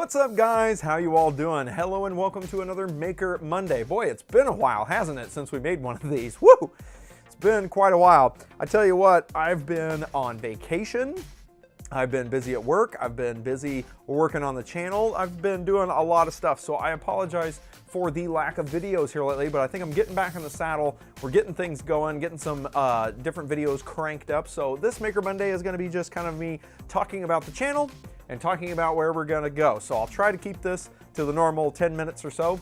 What's up, guys? How you all doing? Hello and welcome to another Maker Monday. Boy, it's been a while, hasn't it, since we made one of these? Woo! It's been quite a while. I tell you what, I've been on vacation. I've been busy at work. I've been busy working on the channel. I've been doing a lot of stuff, so I apologize for the lack of videos here lately, but I think I'm getting back in the saddle. We're getting things going, getting some different videos cranked up. So this Maker Monday is going to be just kind of me talking about the channel and talking about where we're going to go. So I'll try to keep this to the normal 10 minutes or so,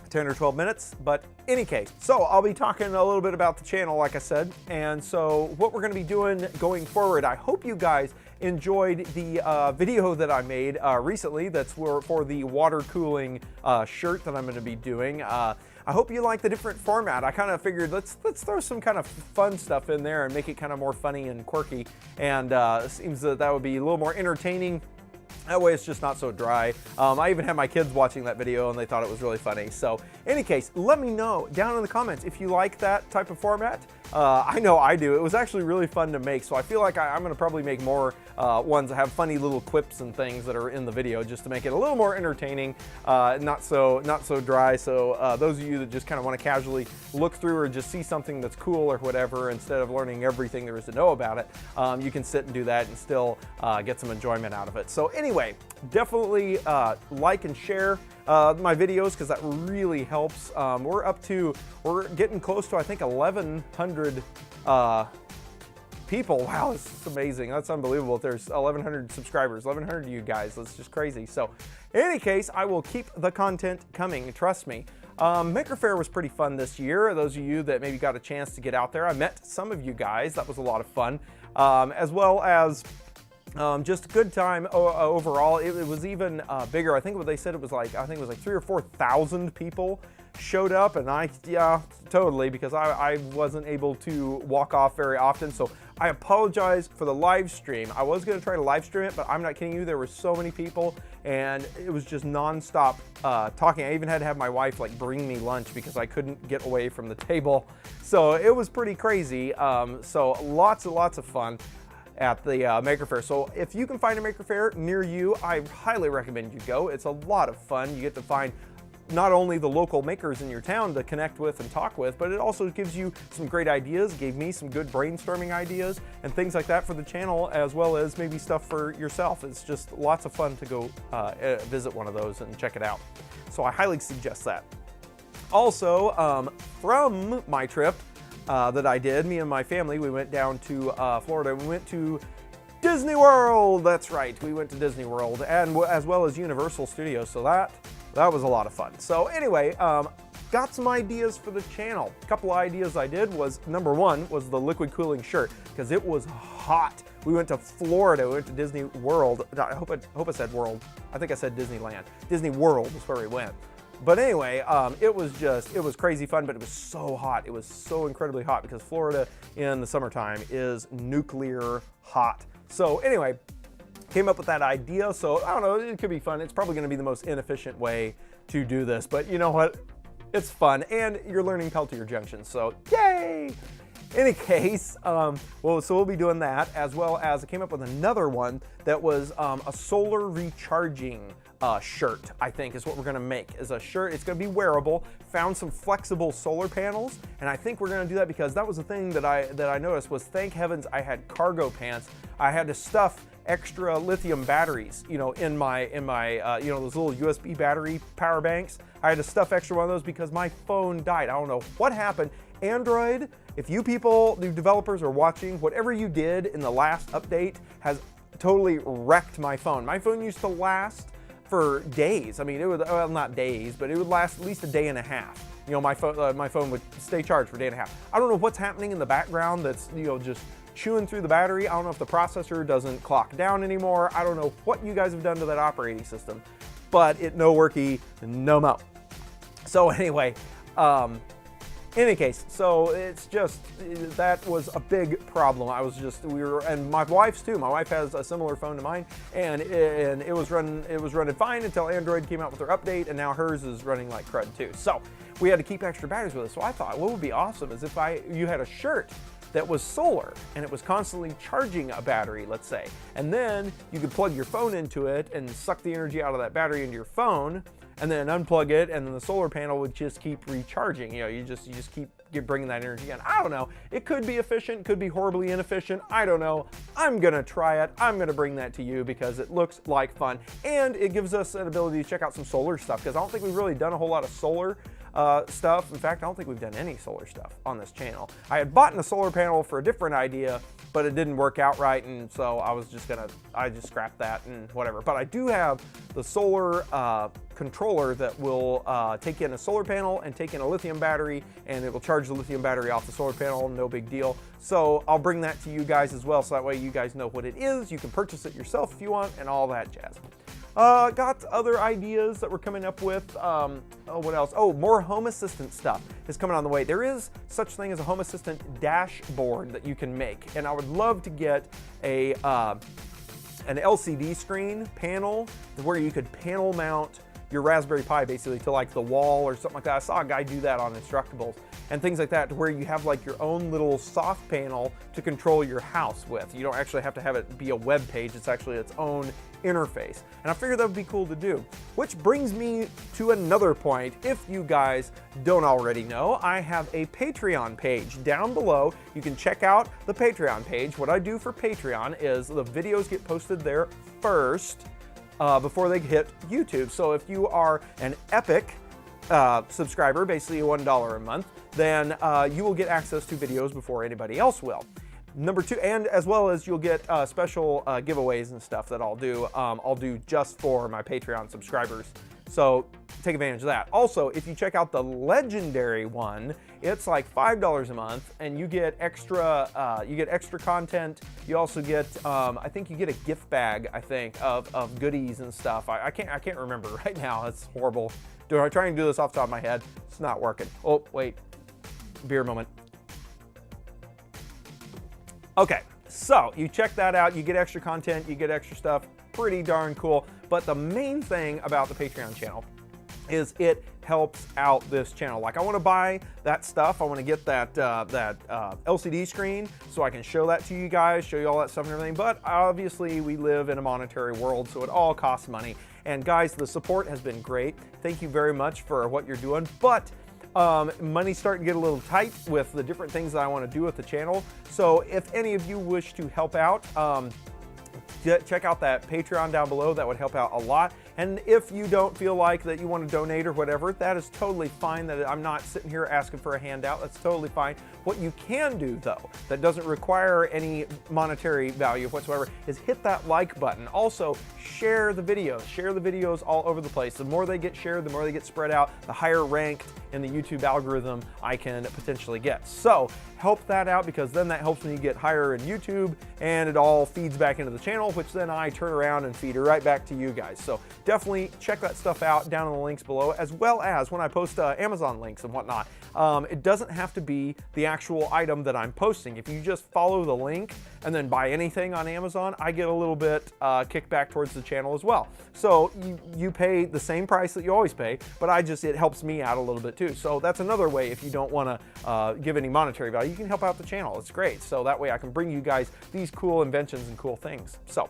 10 or 12 minutes, but any case. So I'll be talking a little bit about the channel, like I said, and so what we're going to be doing going forward. I hope you guys enjoyed the video that I made recently that's for the water cooling shirt that I'm going to be doing. I hope you like the different format. I kind of figured let's throw some kind of fun stuff in there and make it kind of more funny and quirky, and it seems that would be a little more entertaining. That way it's just not so dry. I even had my kids watching that video and they thought it was really funny. So any case, let me know down in the comments if you like that type of format. I know I do. It was actually really fun to make, so I feel like I'm gonna probably make more ones that have funny little clips and things that are in the video just to make it a little more entertaining, not so dry. So those of you that just kind of want to casually look through or just see something that's cool or whatever, instead of learning everything there is to know about it, you can sit and do that and still get some enjoyment out of it. So anyway, definitely like and share my videos, because that really helps. We're getting close to, I think, 1,100 people. Wow, this is amazing. That's unbelievable. There's 1,100 subscribers, 1,100 of you guys. That's just crazy. So in any case, I will keep the content coming, trust me. Maker Faire was pretty fun this year. Those of you that maybe got a chance to get out there, I met some of you guys. That was a lot of fun, as well as just a good time overall. It was even bigger. I think what they said, it was like, I think it was like 3,000 or 4,000 people showed up, and yeah, totally, because I wasn't able to walk off very often. So I apologize for the live stream. I was going to try to live stream it, but I'm not kidding you. There were so many people, and it was just nonstop talking. I even had to have my wife like bring me lunch because I couldn't get away from the table. So it was pretty crazy. So lots and lots of fun at the Maker Faire. So if you can find a Maker Faire near you, I highly recommend you go. It's a lot of fun. You get to find not only the local makers in your town to connect with and talk with, but it also gives you some great ideas, gave me some good brainstorming ideas and things like that for the channel, as well as maybe stuff for yourself. It's just lots of fun to go visit one of those and check it out. So I highly suggest that. Also, from my trip that I did, me and my family, we went down to Florida. We went to Disney World. That's right, we went to Disney World, and as well as Universal Studios. So that was a lot of fun. So anyway, got some ideas for the channel. A couple of ideas I did was, number one was the liquid cooling shirt, because it was hot. We went to Florida, we went to Disney World. I hope I said World. I think I said Disneyland. Disney World is where we went. But anyway, it was crazy fun, but it was so hot. It was so incredibly hot, because Florida in the summertime is nuclear hot. So anyway, came up with that idea. So I don't know, it could be fun. It's probably going to be the most inefficient way to do this, but you know what? It's fun, and you're learning Peltier Junction, so yay! Any case, so we'll be doing that, as well as I came up with another one that was a solar recharging shirt, I think is what we're gonna make, is a shirt. It's gonna be wearable. Found some flexible solar panels, and I think we're gonna do that because that was the thing that I noticed was, thank heavens I had cargo pants. I had to stuff extra lithium batteries, you know, in my you know, those little USB battery power banks. I had to stuff extra one of those because my phone died. I don't know what happened. Android, if you people, the developers, are watching, whatever you did in the last update has totally wrecked my phone. My phone used to last for days. I mean, it would, well, not days, but it would last at least a day and a half. You know, my phone would stay charged for a day and a half. I don't know what's happening in the background that's, you know, just chewing through the battery. I don't know if the processor doesn't clock down anymore. I don't know what you guys have done to that operating system, but it no worky, no mo. So anyway, in any case, so it's just, that was a big problem. And my wife's too. My wife has a similar phone to mine, and it was running fine until Android came out with their update, and now hers is running like crud too. So we had to keep extra batteries with us. So I thought what would be awesome is if you had a shirt that was solar, and it was constantly charging a battery, let's say. And then you could plug your phone into it and suck the energy out of that battery into your phone, and then unplug it, and then the solar panel would just keep recharging. You know, you just keep bringing that energy in. I don't know. It could be efficient, could be horribly inefficient. I don't know. I'm gonna try it. I'm gonna bring that to you because it looks like fun, and it gives us an ability to check out some solar stuff, because I don't think we've really done a whole lot of solar stuff. In fact, I don't think we've done any solar stuff on this channel. I had bought a solar panel for a different idea, but it didn't work out right, and so I just scrapped that and whatever. But I do have the solar controller that will take in a solar panel and take in a lithium battery, and it will charge the lithium battery off the solar panel, no big deal. So I'll bring that to you guys as well, so that way you guys know what it is. You can purchase it yourself if you want, and all that jazz. Got other ideas that we're coming up with. What else? Oh, more Home Assistant stuff is coming on the way. There is such thing as a Home Assistant dashboard that you can make, and I would love to get an LCD screen panel where you could panel mount your Raspberry Pi basically to like the wall or something like that. I saw a guy do that on Instructables and things like that, to where you have like your own little soft panel to control your house with. You don't actually have to have it be a web page. It's actually its own interface. And I figured that would be cool to do. Which brings me to another point. If you guys don't already know, I have a Patreon page down below. You can check out the Patreon page. What I do for Patreon is the videos get posted there first before they hit YouTube. So if you are an Epic subscriber, basically $1 a month, then you will get access to videos before anybody else will. Number two, and as well as you'll get special giveaways and stuff that I'll do just for my Patreon subscribers. So take advantage of that. Also, if you check out the Legendary one, it's like $5 a month, and you get extra content. You also get, I think you get a gift bag, I think, of goodies and stuff. I can't remember right now. It's horrible. I'm trying to do this off the top of my head. It's not working. Oh, wait. Beer moment. Okay, so you check that out. You get extra content. You get extra stuff. Pretty darn cool. But the main thing about the Patreon channel is it helps out this channel. Like, I want to buy that stuff. I want to get that LCD screen so I can show that to you guys, show you all that stuff and everything. But obviously, we live in a monetary world, so it all costs money. And guys, the support has been great. Thank you very much for what you're doing. But money's starting to get a little tight with the different things that I want to do with the channel. So if any of you wish to help out, check out that Patreon down below. That would help out a lot. And if you don't feel like that you want to donate or whatever, that is totally fine. That I'm not sitting here asking for a handout. That's totally fine. What you can do, though, that doesn't require any monetary value whatsoever, is hit that like button. Also, share the videos. Share the videos all over the place. The more they get shared, the more they get spread out, the higher ranked in the YouTube algorithm I can potentially get. So help that out, because then that helps me get higher in YouTube, and it all feeds back into the channel, which then I turn around and feed it right back to you guys. So definitely check that stuff out down in the links below, as well as when I post Amazon links and whatnot. It doesn't have to be the actual item that I'm posting. If you just follow the link and then buy anything on Amazon, I get a little bit kickback towards the channel as well. So you pay the same price that you always pay, but it helps me out a little bit too. So that's another way. If you don't want to give any monetary value, you can help out the channel. It's great. So that way I can bring you guys these cool inventions and cool things. So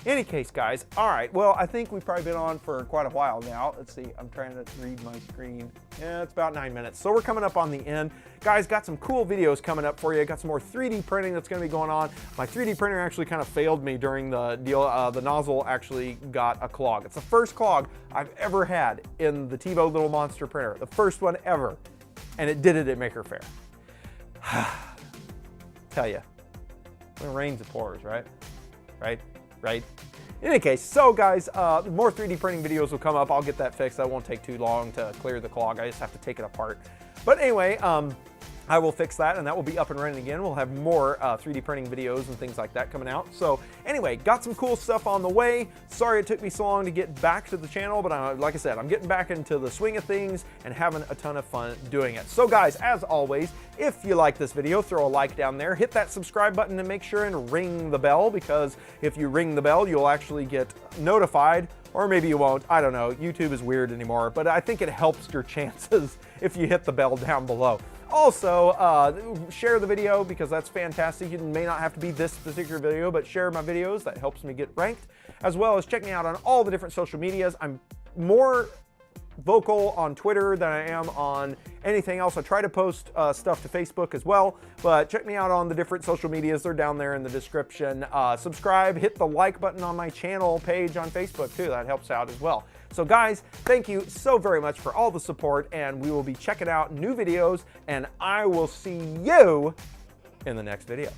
any case, guys, all right, well, I think we've probably been on for quite a while now. Let's see, I'm trying to read my screen. Yeah, it's about 9 minutes. So we're coming up on the end. Guys, got some cool videos coming up for you. Got some more 3D printing that's gonna be going on. My 3D printer actually kind of failed me during the deal. The nozzle actually got a clog. It's the first clog I've ever had in the TiVo Little Monster printer. The first one ever. And it did it at Maker Faire. Tell you, when it rains, it pours, right? Right? In any case, so guys, more 3D printing videos will come up. I'll get that fixed. That won't take too long to clear the clog. I just have to take it apart. But anyway, I will fix that, and that will be up and running again. We'll have more 3D printing videos and things like that coming out. So anyway, got some cool stuff on the way. Sorry it took me so long to get back to the channel, but like I said, I'm getting back into the swing of things and having a ton of fun doing it. So guys, as always, if you like this video, throw a like down there, hit that subscribe button and make sure and ring the bell, because if you ring the bell, you'll actually get notified. Or maybe you won't. I don't know. YouTube is weird anymore, but I think it helps your chances if you hit the bell down below. Also, share the video because that's fantastic. It may not have to be this particular video, but share my videos. That helps me get ranked. As well as check me out on all the different social medias. I'm more vocal on Twitter than I am on anything else. I try to post stuff to Facebook as well, but check me out on the different social medias. They're down there in the description. Subscribe, hit the like button on my channel page on Facebook too. That helps out as well. So guys, thank you so very much for all the support, and we will be checking out new videos, and I will see you in the next video.